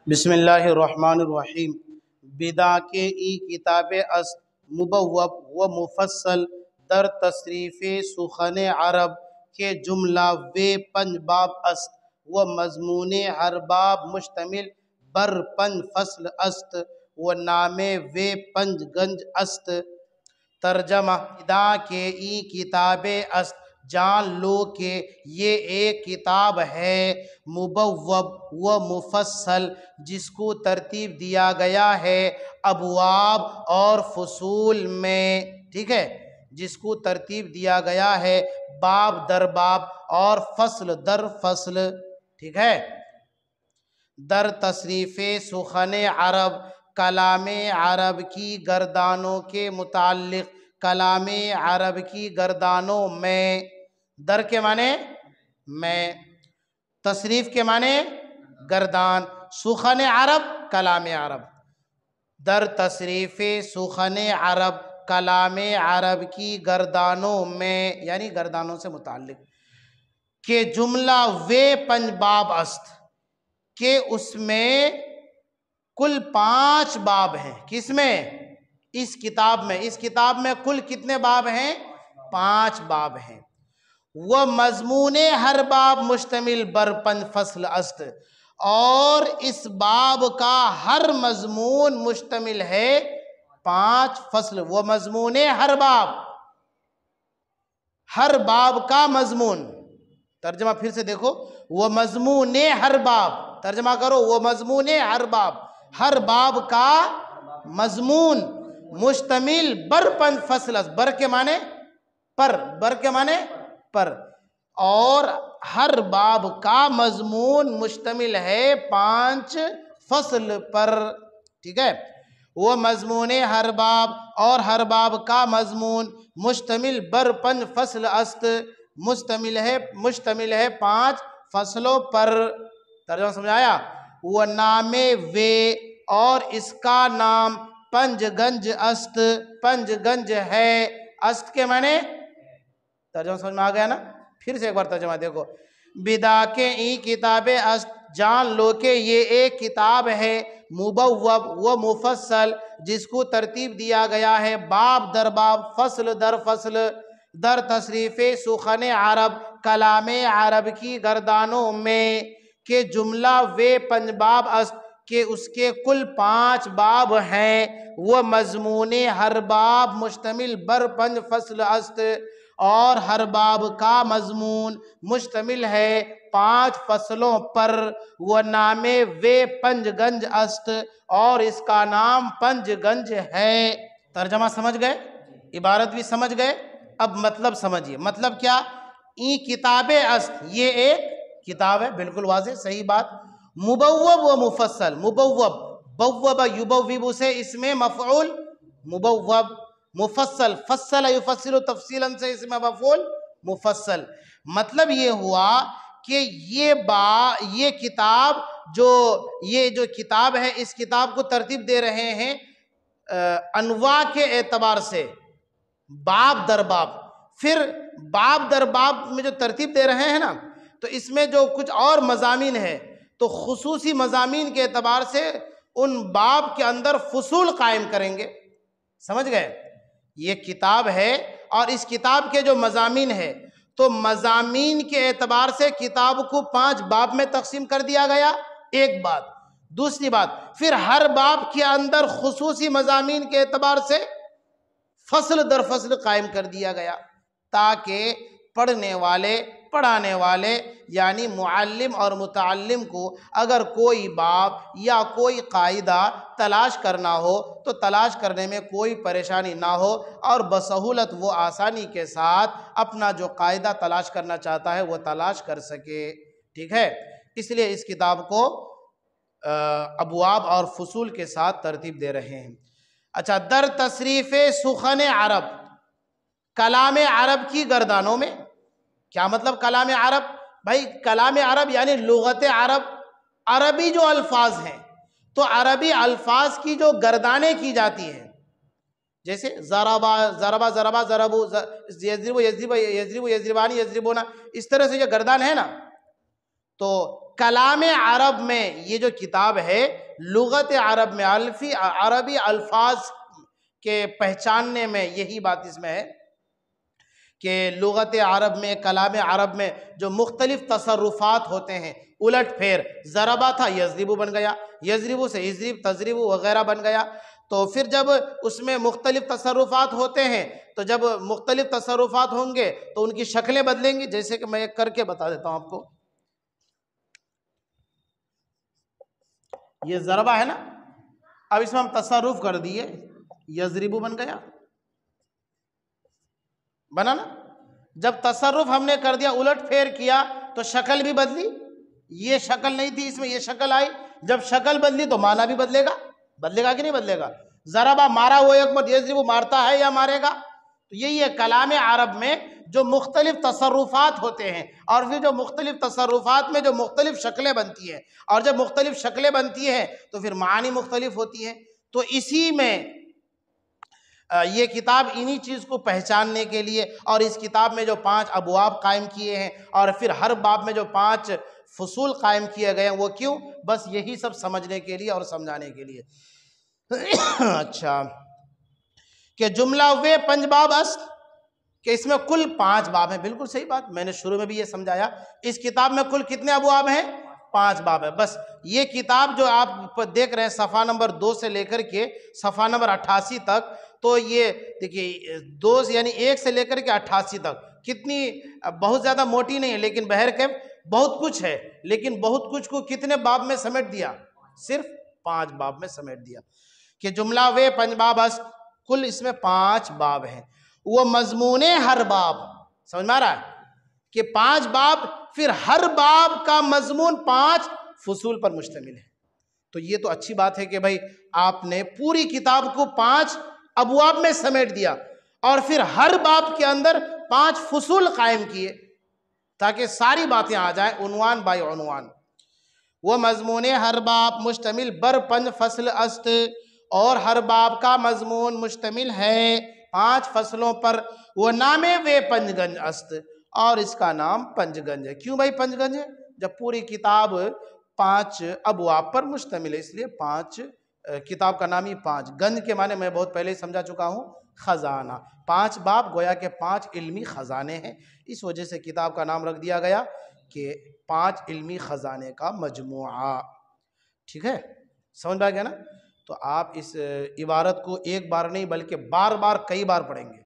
बिस्मिल्लाहिर्रहमानिर्रहीम। बिदा के ई किताब अस्त मुबव्वब व मुफस्सल दर तसरीफ़ सुखन अरब के जुमला वे पंज बाब अस्त व मजमून हर बाब मुश्तमिल बर पंज फसल अस्त व नामे वे पंज गंज अस्त। तर्जमा इदा के ई किताब अस्त, जान लो कि ये एक किताब है मुबव्वब व मुफस्सल, जिसको तरतीब दिया गया है अबवाब और फसूल में। ठीक है, जिसको तरतीब दिया गया है बाब दर बाब और फसल दर फसल। ठीक है। दर तशरीफ़ सुखन अरब, कलाम अरब की गर्दानों के मुताल्लिक़, कलाम अरब की गर्दानों में। दर के माने में, तशरीफ़ के माने गर्दान, सुखन अरब कलाम अरब। दर तशरीफ़ सुखन अरब, कलाम अरब की गर्दानों में यानी गर्दानों से मुताल्लिक़ के जुमला वे पंज बाब अस्त के उसमें कुल 5 बाब हैं। किसमें? इस किताब में। इस किताब में कुल कितने बाब हैं? 5 बाब हैं। वह मजमूने हर बाब मुश्तमिल बर पंज फसल अस्त, और इस बाब का हर मजमून मुश्तमिल है 5 फसल। वह मजमूने हर बाब, हर बाब का मजमून। तर्जमा फिर से देखो, वह मजमूने हर बाब, तर्जमा करो, वह मजमूने हर बाब, हर बाब का मजमून मुश्तमिल बर पंज फसल। बर के माने पर, बर के माने पर, और हर बाब का मजमून मुश्तमिल है 5 फसल पर। ठीक है, वह मजमून हर बाब और हर बाब का मजमून मुश्तमिल बर पंज फसल अस्त, मुश्तमिल है 5 फसलों पर। तर्जुमा समझाया? वह नामे वे, और इसका नाम पंजगंज अस्त, पंजगंज है। अस्त के माने, तर्जुमा समझ में आ गया ना? फिर से एक बार तर्जुमा देखो। बिदा के ई किताब अस्त, जान लो कि ये एक किताब है मुबव्वब व मुफस्सल, जिसको तरतीब दिया गया है बाब दर बाब, फसल दर फसल। दर तशरीफ़ सुखन अरब, कलाम अरब की गर्दानों में के जुमला वे पंज बाब अस्त के उसके कुल 5 बाब हैं। वह मजमून हर बाब मुश्तमिल बर पंज फसल अस्त, और हर बाब का मजमून मुश्तमिल है 5 फसलों पर। वह नामे वे पंजगंज अस्त, और इसका नाम पंजगंज है। तर्जमा समझ गए? इबारत भी समझ गए? अब मतलब समझिए। मतलब क्या? ई किताबे अस्त, ये एक किताब है, बिल्कुल वाज़ेह सही बात। मुबव्वब व मुफस्सल, मुबव्वब बव्वब युबव्विबु से इसमें मफ़ऊल मुबव्वब, मुफस्सल फस्सल युफस्सिलु तफसीलन से इसमें मफ़ऊल मुफस्सल। मतलब ये हुआ कि ये किताब ये जो किताब है, इस किताब को तरतीब दे रहे हैं अनवा के एतबार से, बाब दर बाब। फिर बाब दर बाब में जो तरतीब दे रहे हैं ना, तो इसमें जो कुछ और मज़ामीन है, तो खुसूसी मज़ामीन के एतबार से उन बाब के अंदर फसूल कायम करेंगे। समझ गए? ये किताब है, और इस किताब के जो मज़ामीन है, तो मज़ामीन के एतबार से किताब को 5 बाब में तकसीम कर दिया गया। एक बात। दूसरी बात, फिर हर बाब के अंदर खुसूसी मज़ामीन के एतबार से फसल दर फसल कायम कर दिया गया, ताकि पढ़ने वाले, पढ़ाने वाले यानी मुअल्लिम और मुतअल्लिम को अगर कोई बाब या कोई कायदा तलाश करना हो तो तलाश करने में कोई परेशानी ना हो, और बसहूलत वो आसानी के साथ अपना जो कायदा तलाश करना चाहता है वो तलाश कर सके। ठीक है, इसलिए इस किताब को अबवाब और फसूल के साथ तरतीब दे रहे हैं। अच्छा, दर तशरीफ़ सुखन अरब, कलाम अरब की गर्दानों में। क्या मतलब कलाम अरब? भाई कलाम अरब यानी लुगत अरब, अरबी जो अल्फाज हैं, तो अरबी अल्फाज की जो गर्दानें की जाती हैं, जैसे ज़रबा ज़रबा ज़रबा ज़रबू, यज़रिबु यज़रिबु यज़रिबु यज़रिबानी यज़रिबूना, इस तरह से जो गर्दान है ना, तो कलाम अरब में ये जो किताब है, लुगत अरब में अरबी अल्फाज के पहचानने में यही बात इसमें है कि लुगत अरब में, कलाम अरब में जो मुख्तलिफ तसर्रुफात होते हैं, उलट फेर, ज़रबा था यज़रिबु बन गया, यज़रिबु से इज़रिब तज़रिबु वगैरह बन गया। तो फिर जब उसमें मुख्तलिफ तसर्रुफात होते हैं, तो जब मुख्तलिफ तसर्रुफात होंगे तो उनकी शक्लें बदलेंगी। जैसे कि मैं करके बता देता हूँ आपको, ये ज़रबा है ना, अब इसमें हम तसर्रुफ कर दिए, यज़रिबु बन गया, बना ना। जब तसर्रुफ हमने कर दिया, उलट फेर किया, तो शक्ल भी बदली। ये शक्ल नहीं थी, इसमें ये शक्ल आई। जब शक्ल बदली तो माना भी बदलेगा, बदलेगा कि नहीं बदलेगा। ज़रबा मारा, वो एक मत, यज़रिबु मारता है या मारेगा। तो यही है कलाम अरब में जो मुख्तलिफ तसर्रुफात होते हैं, और फिर जो मुख्तलिफ तसर्रुफात में जो मुख्तलिफ शक्लें बनती हैं, और जब मुख्तलिफ शक्लें बनती हैं तो फिर मानी मुख्तलिफ होती हैं। तो इसी में ये किताब इन्हीं चीज़ को पहचानने के लिए, और इस किताब में जो 5 अबवाब कायम किए हैं, और फिर हर बाब में जो 5 फसूल कायम किए गए हैं, वो क्यों? बस यही सब समझने के लिए और समझाने के लिए। अच्छा, कि जुमला वे पंजबाब अस्त, कि इसमें कुल 5 बाब हैं। बिल्कुल सही बात, मैंने शुरू में भी ये समझाया। इस किताब में कुल कितने अबवाब हैं? 5 बाब है। बस ये किताब जो आप देख रहे हैं, सफ़ा नंबर 2 से लेकर के सफ़ा नंबर 88 तक, तो ये देखिए 2 यानी 1 से लेकर के 88 तक, कितनी बहुत ज़्यादा मोटी नहीं है, लेकिन बहरकैफ बहुत कुछ है। लेकिन बहुत कुछ को कितने बाब में समेट दिया? सिर्फ 5 बाब में समेट दिया। कि जुमला वे पंजबाब अस्त, कुल इसमें 5 बाब हैं। वो मजमूने हर बाब, समझ में आ रहा है कि 5 बाब, फिर हर बाब का मजमून 5 फसूल पर मुश्तमिल है। तो ये तो अच्छी बात है कि भाई आपने पूरी किताब को 5 अबवाब में समेट दिया, और फिर हर बाब के अंदर 5 फसूल कायम किए, ताकि सारी बातें आ जाए उन्वान बाय उन्वान। वह मजमूने हर बाब मुश्तमिल बर 5 फसल अस्त, और हर बाब का मजमून मुश्तमिल है 5 फसलों पर। वो नामे वे पंजगंज अस्त, और इसका नाम पंजगंज है। क्यों भाई पंजगंज है? जब पूरी किताब 5 अबवाब पर मुश्तमिल है, इसलिए 5 किताब का नाम ही 5। गंज के माने मैं बहुत पहले ही समझा चुका हूँ, खजाना। 5 बाब गोया के 5 इल्मी खजाने हैं, इस वजह से किताब का नाम रख दिया गया कि 5 इल्मी खजाने का मजमुआ। ठीक है, समझ में आ गया ना। तो आप इस इबारत को एक बार नहीं बल्कि बार बार कई बार पढ़ेंगे।